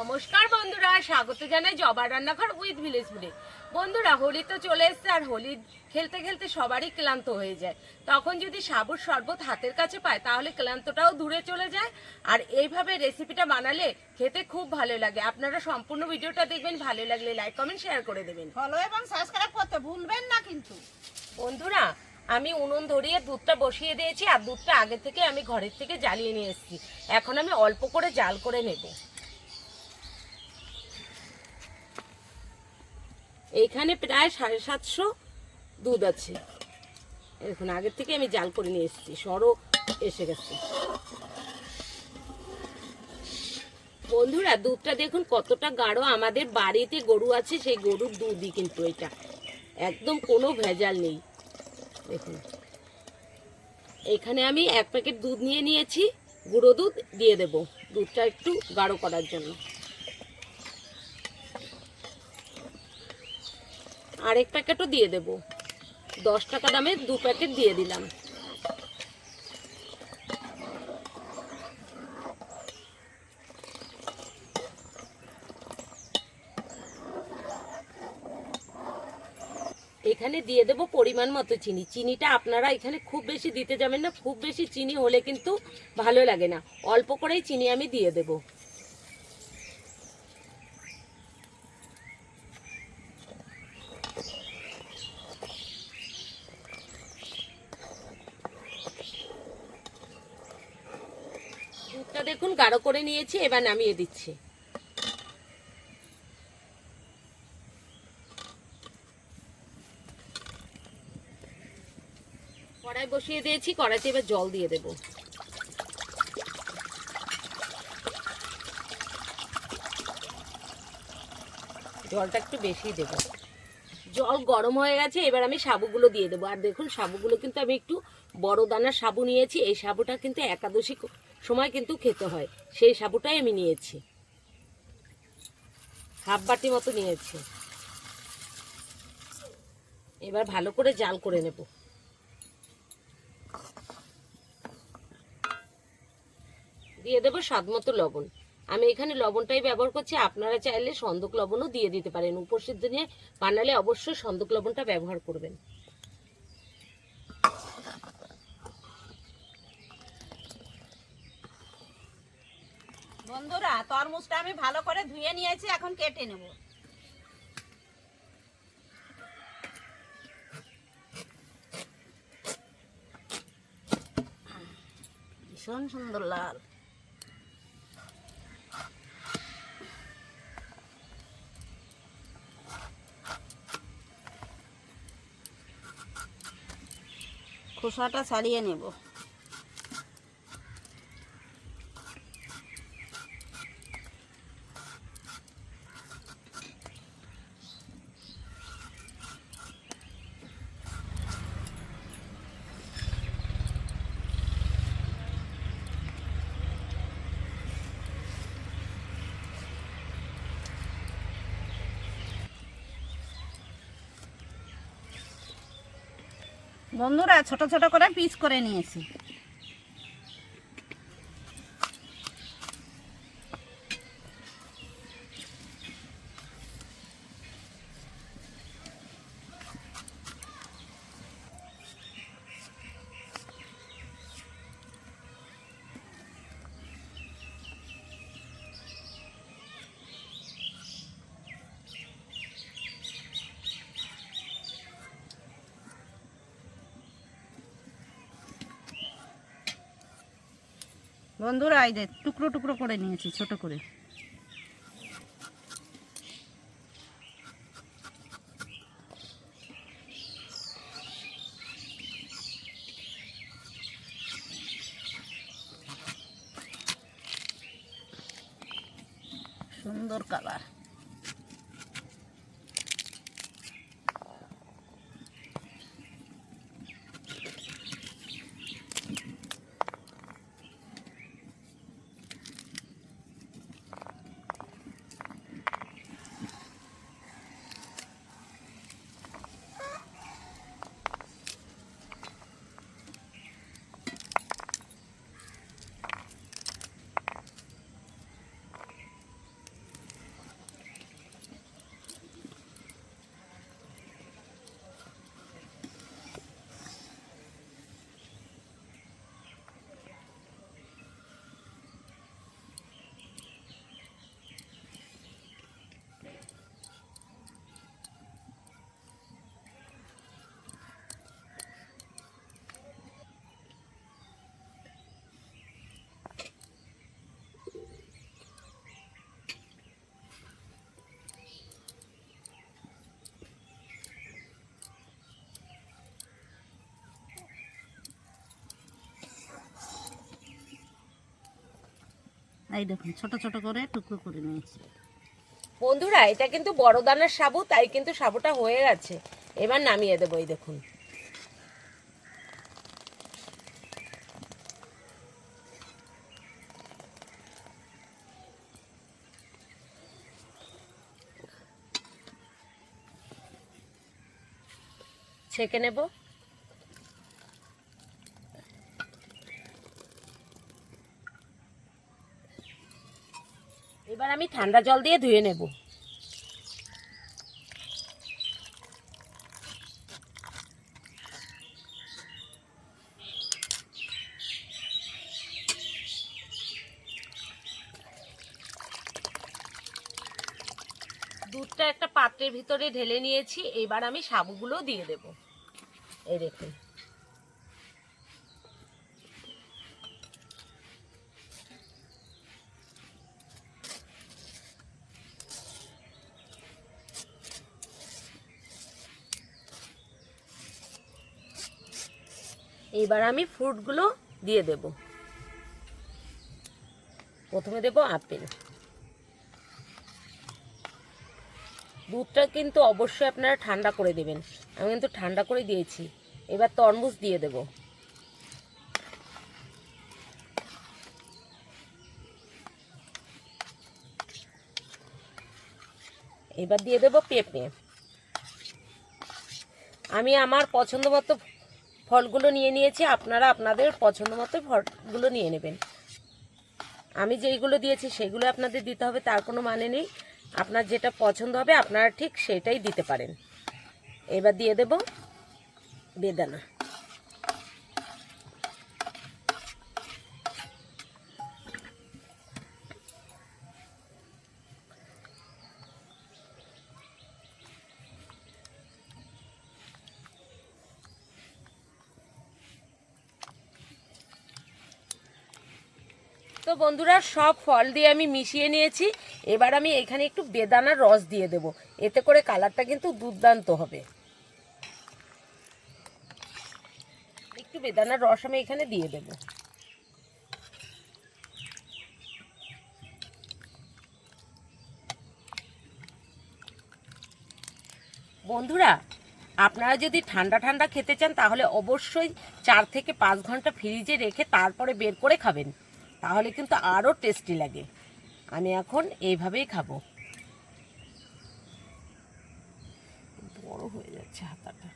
নমস্কার বন্ধুরা, স্বাগত জানাই জবার রান্নাঘর উইথ ভিলেজ ফুডে। বন্ধুরা, হোলি তো চলে এসছে, আর হোলি খেলতে খেলতে সবারই ক্লান্ত হয়ে যায়। তখন যদি সাবুর শরবত হাতের কাছে পায় তাহলে ক্লান্তটাও দূরে চলে যায়। আর এইভাবে রেসিপিটা বানালে খেতে খুব ভালো লাগে। আপনারা সম্পূর্ণ ভিডিওটা দেখবেন, ভালো লাগলে লাইক কমেন্ট শেয়ার করে দেবেন, ফলো এবং সাবস্ক্রাইব করতে ভুলবেন না কিন্তু। বন্ধুরা, আমি উনুন ধরিয়ে দুধটা বসিয়ে দিয়েছি, আর দুধটা আগে থেকে আমি ঘরের থেকে জ্বালিয়ে নিয়ে এসেছি। এখন আমি অল্প করে জাল করে নেব। এইখানে প্রায় 750 দুধ আছে। এখন আগের থেকে আমি জাল করে নিয়ে এসেছি, সরও এসে গেছে। বন্ধুরা, দুধটা দেখুন কতটা গাঢ়। আমাদের বাড়িতে গরু আছে, সেই গরুর দুধই কিন্তু এটা, একদম কোনো ভেজাল নেই। দেখুন, এখানে আমি 1 প্যাকেট দুধ নিয়ে নিয়েছি, গুঁড়ো দুধ দিয়ে দেব দুধটা একটু গাঢ় করার জন্য। আরেক প্যাকেটও দিয়ে দেব, 10 টাকা দামে 2 প্যাকেট দিয়ে দিলাম। এখানে দিয়ে দেব পরিমাণ মতো চিনি। চিনিটা আপনারা এখানে খুব বেশি দিতে যাবেন না, খুব বেশি চিনি হলে কিন্তু ভালো লাগে না। অল্প করেই চিনি আমি দিয়ে দেব। দুধটা দেখুন গাঢ় করে নিয়েছি, এবার নামিয়ে দিচ্ছি। কড়াই বসিয়ে দিয়েছি, কড়াইতে এবার জল দিয়ে দেব। জলটা একটু বেশি দেব। জল গরম হয়ে গেছে, এবার আমি সাবুগুলো দিয়ে দেবো। আর দেখুন, সাবুগুলো কিন্তু আমি একটু বড় দানার সাবু নিয়েছি। এই সাবুটা কিন্তু একাদশী সময় কিন্তু খেতে হয়, সেই সাবুটাই আমি নিয়েছি, হাফ বাটি মতো নিয়েছি। এবার ভালো করে জাল করে নেব। দিয়ে দেবো স্বাদ মতো লবণ। আমি এখানে লবণটাই ব্যবহার করছি, আপনারা চাইলে সন্দক লবণও দিয়ে দিতে পারেন। উপর সিদ্ধ নিয়ে বানালে অবশ্যই সন্দক লবণটা ব্যবহার করবেন। বন্ধুরা, তরমুজটা আমি ভালো করে ধুয়ে নিয়েছি, এখন কেটে নেব। ভীষণ সুন্দর লাল। খোসাটা ছাড়িয়ে নেব। বন্ধুরা, ছোট ছোট করে পিস করে নিয়েছি। বন্ধুরা, এই যে টুকরো টুকরো করে নিয়েছি ছোট করে। সুন্দর কালার। এই দেখুন ছোট ছোট করে টুকরো করে নিয়েছি। বন্ধুরা এটা কিন্তু বড় দানার সাবু, তাই কিন্তু সাবুটা হয়ে গেছে। এবার নামিয়ে দেবো। এই দেখুন ছেঁকে নেব। এবার আমি ঠান্ডা জল দিয়ে ধুয়ে নেব। দুধটা একটা পাত্রের ভিতরে ঢেলে নিয়েছি। এবার আমি সাবুগুলো দিয়ে দেব। এই দেখুন এবার আমি ফ্রুটগুলো দিয়ে দেব। প্রথমে দেব আপেল। দুধটা কিন্তু অবশ্যই আপনারা ঠান্ডা করে দেবেন, আমি কিন্তু ঠান্ডা করে দিয়েছি। এবার তরমুজ দিয়ে দেব। এবার দিয়ে দেব পেঁপে। আমি আমার পছন্দ মতো ফলগুলো নিয়ে নিয়েছি, আপনারা আপনাদের পছন্দ মতো ফলগুলো নিয়ে নেবেন। আমি যেইগুলো দিয়েছি সেগুলো আপনাদের দিতে হবে তার কোনো মানে নেই। আপনার যেটা পছন্দ হবে আপনারা ঠিক সেটাই দিতে পারেন। এবার দিয়ে দেব বেদানা। তো বন্ধুরা সব ফল দিয়ে আমি মিশিয়ে নিয়েছি। এবার আমি এখানে একটু বেদানার রস দিয়ে দেব, এতে করে কালারটা কিন্তু দুর্দান্ত হবে। একটু বেদানার রস আমি এখানে দিয়ে দেব। বন্ধুরা আপনারা যদি ঠান্ডা ঠান্ডা খেতে চান তাহলে অবশ্যই 4 থেকে 5 ঘন্টা ফ্রিজে রেখে তারপরে বের করে খাবেন, তাহলে কিন্তু আরও টেস্টি লাগে। আমি এখন এইভাবেই খাবো। বড় হয়ে যাচ্ছে হাতাটা।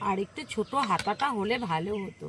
আর একটু ছোট হাতাটা হলে ভালো হতো।